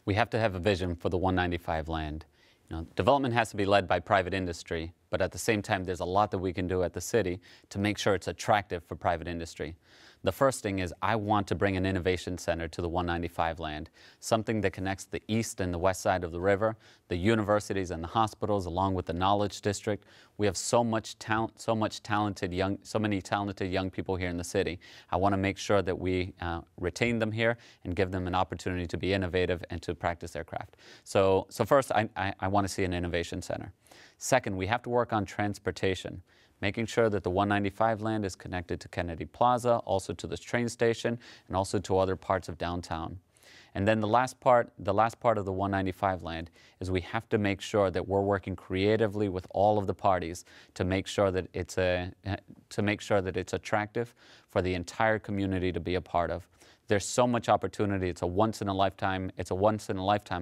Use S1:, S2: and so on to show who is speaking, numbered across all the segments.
S1: We have to have a vision for the 195 land. Development has to be led by private industry, but at the same time, there's a lot that we can do at the city to make sure it's attractive for private industry. The first thing is I want to bring an innovation center to the 195 land, something that connects the east and the west side of the river, the universities and the hospitals, along with the knowledge district. We have so many talented young people here in the city. I want to make sure that we retain them here and give them an opportunity to be innovative and to practice their craft. So first, I want to see an innovation center. Second, we have to work on transportation, making sure that the 195 land is connected to Kennedy Plaza, also to this train station, and also to other parts of downtown. And then the last part of the 195 land is we have to make sure that we're working creatively with all of the parties to make sure that it's attractive for the entire community to be a part of. There's so much opportunity. It's a once in a lifetime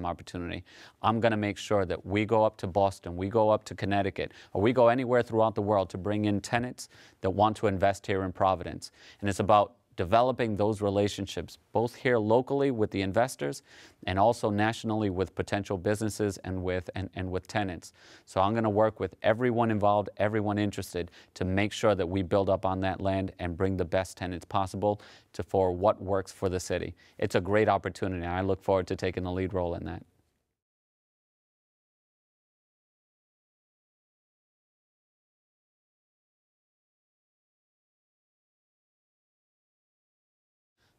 S1: opportunity. I'm going to make sure that we go up to Boston, we go up to Connecticut, or we go anywhere throughout the world to bring in tenants that want to invest here in Providence. And it's about developing those relationships, both here locally with the investors and also nationally with potential businesses and with tenants. So I'm going to work with everyone involved, everyone interested, to make sure that we build up on that land and bring the best tenants possible for what works for the city. It's a great opportunity. I look forward to taking the lead role in that.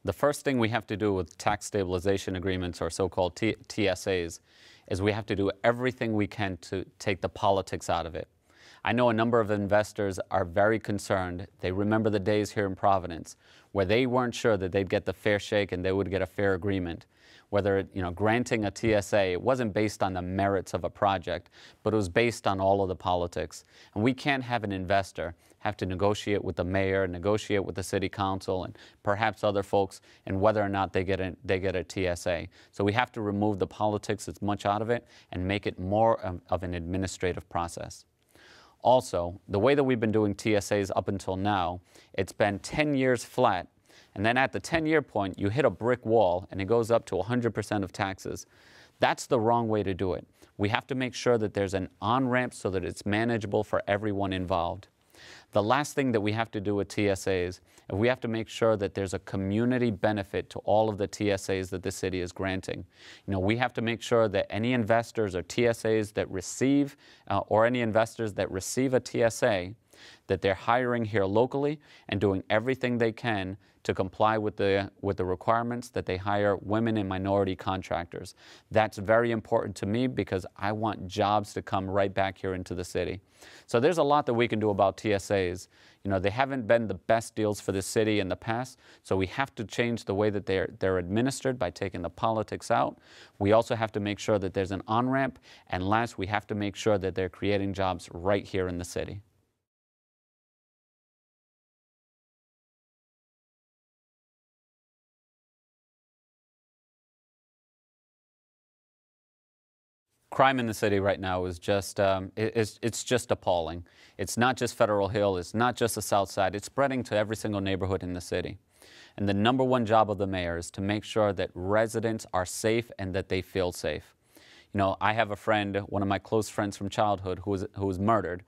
S1: The first thing we have to do with tax stabilization agreements, or so-called TSAs, is we have to do everything we can to take the politics out of it. I know a number of investors are very concerned. They remember the days here in Providence where they weren't sure that they'd get the fair shake and they would get a fair agreement. Whether, granting a TSA, it wasn't based on the merits of a project, but it was based on all of the politics. And we can't have an investor have to negotiate with the mayor, negotiate with the city council, and perhaps other folks, and whether or not they get a TSA. So we have to remove the politics as much out of it and make it more of an administrative process. Also, the way that we've been doing TSAs up until now, it's been 10 years flat. And then at the 10-year point, you hit a brick wall and it goes up to 100% of taxes. That's the wrong way to do it. We have to make sure that there's an on-ramp so that it's manageable for everyone involved. The last thing that we have to do with TSAs is we have to make sure that there's a community benefit to all of the TSAs that the city is granting. We have to make sure that any investors or TSAs that receive, any investors that receive a TSA, that they're hiring here locally and doing everything they can to comply with the requirements, that they hire women and minority contractors. That's very important to me because I want jobs to come right back here into the city. So there's a lot that we can do about TSAs. They haven't been the best deals for the city in the past, so we have to change the way that they're administered by taking the politics out. We also have to make sure that there's an on-ramp, and last, we have to make sure that they're creating jobs right here in the city. Crime in the city right now is just, it's just appalling. It's not just Federal Hill, it's not just the South Side, it's spreading to every single neighborhood in the city. And the #1 job of the mayor is to make sure that residents are safe and that they feel safe. I have a friend, one of my close friends from childhood, who was murdered.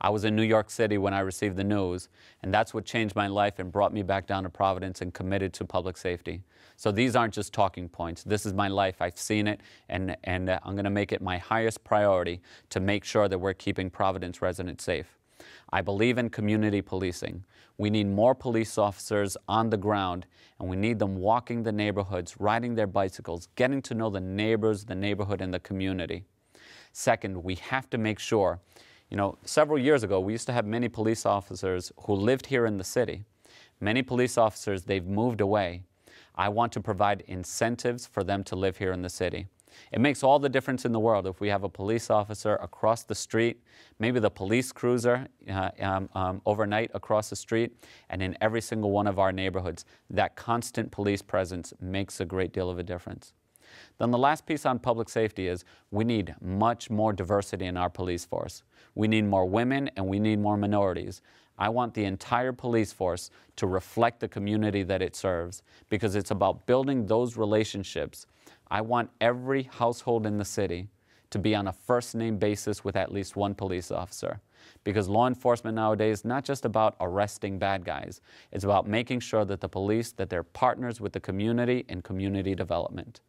S1: I was in New York City when I received the news, and that's what changed my life and brought me back down to Providence and committed to public safety. So these aren't just talking points. This is my life. I've seen it, and I'm going to make it my highest priority to make sure that we're keeping Providence residents safe. I believe in community policing. We need more police officers on the ground, and we need them walking the neighborhoods, riding their bicycles, getting to know the neighbors, the neighborhood, and the community. Second, we have to make sure. Several years ago, we used to have many police officers who lived here in the city. Many police officers, they've moved away. I want to provide incentives for them to live here in the city. It makes all the difference in the world if we have a police officer across the street, maybe the police cruiser overnight across the street, and in every single one of our neighborhoods. That constant police presence makes a great deal of a difference. Then the last piece on public safety is we need much more diversity in our police force. We need more women and we need more minorities. I want the entire police force to reflect the community that it serves because it's about building those relationships. I want every household in the city to be on a first-name basis with at least one police officer. Because law enforcement nowadays is not just about arresting bad guys. It's about making sure that the police, that they're partners with the community in community development.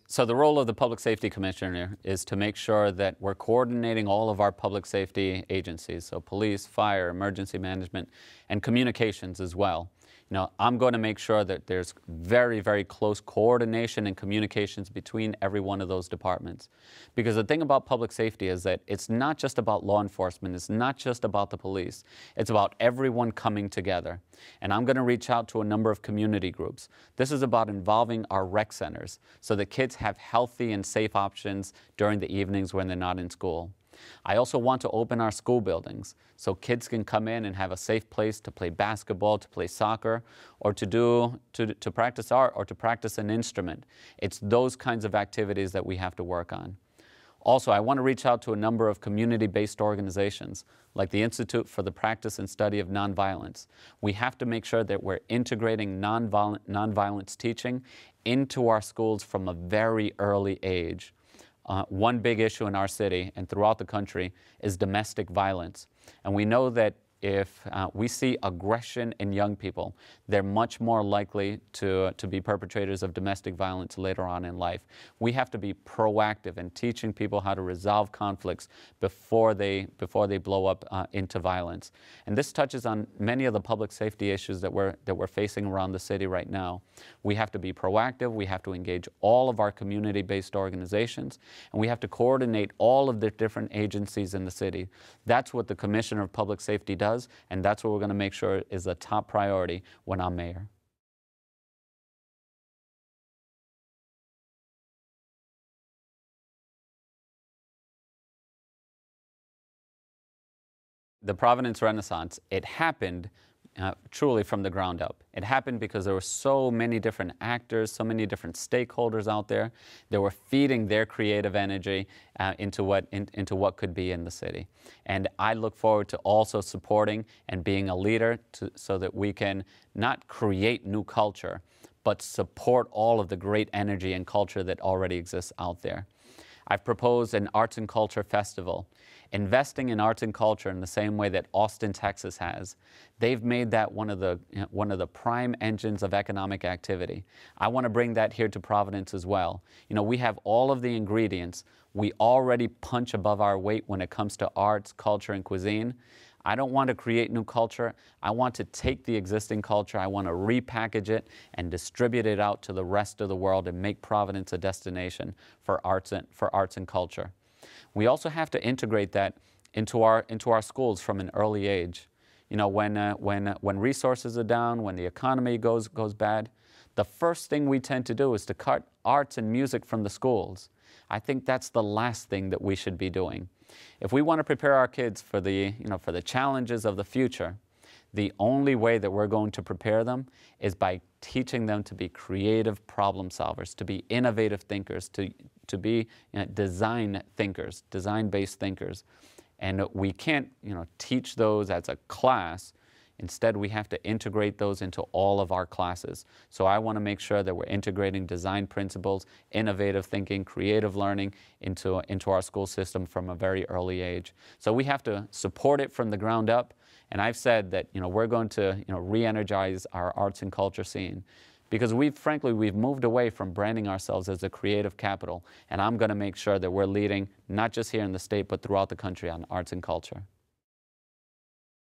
S1: So the role of the Public Safety Commissioner is to make sure that we're coordinating all of our public safety agencies, so police, fire, emergency management, and communications as well. You know, I'm going to make sure that there's very, very close coordination and communications between every one of those departments. Because the thing about public safety is that it's not just about law enforcement, it's not just about the police, it's about everyone coming together. And I'm going to reach out to a number of community groups. This is about involving our rec centers so that kids have healthy and safe options during the evenings when they're not in school. I also want to open our school buildings so kids can come in and have a safe place to play basketball, to play soccer, or to practice art or to practice an instrument. It's those kinds of activities that we have to work on. Also, I want to reach out to a number of community-based organizations like the Institute for the Practice and Study of Nonviolence. We have to make sure that we're integrating nonviolence teaching into our schools from a very early age. One big issue in our city and throughout the country is domestic violence. And we know that if we see aggression in young people, they're much more likely to be perpetrators of domestic violence later on in life. We have to be proactive in teaching people how to resolve conflicts before they blow up into violence. And this touches on many of the public safety issues that we're facing around the city right now. We have to be proactive, we have to engage all of our community-based organizations, and we have to coordinate all of the different agencies in the city. That's what the Commissioner of Public Safety does. And that's what we're going to make sure is a top priority when I'm mayor. The Providence Renaissance, it happened truly from the ground up. It happened because there were so many different actors, so many different stakeholders out there that were feeding their creative energy into what could be in the city. And I look forward to also supporting and being a leader so that we can not create new culture, but support all of the great energy and culture that already exists out there. I've proposed an arts and culture festival. Investing in arts and culture in the same way that Austin, Texas has. They've made that one of the prime engines of economic activity. I want to bring that here to Providence as well. You know, we have all of the ingredients. We already punch above our weight when it comes to arts, culture, and cuisine. I don't want to create new culture. I want to take the existing culture, I want to repackage it and distribute it out to the rest of the world and make Providence a destination for arts and culture. We also have to integrate that into our schools from an early age. You know, when resources are down, when the economy goes bad, the first thing we tend to do is to cut arts and music from the schools. I think that's the last thing that we should be doing. If we want to prepare our kids for the challenges of the future, the only way that we're going to prepare them is by teaching them to be creative problem solvers, to be innovative thinkers, to be design thinkers, design-based thinkers. And we can't teach those as a class. Instead, we have to integrate those into all of our classes. So I want to make sure that we're integrating design principles, innovative thinking, creative learning into our school system from a very early age. So we have to support it from the ground up. And I've said that we're going to re-energize our arts and culture scene because frankly we've moved away from branding ourselves as a creative capital. And I'm going to make sure that we're leading not just here in the state but throughout the country on arts and culture.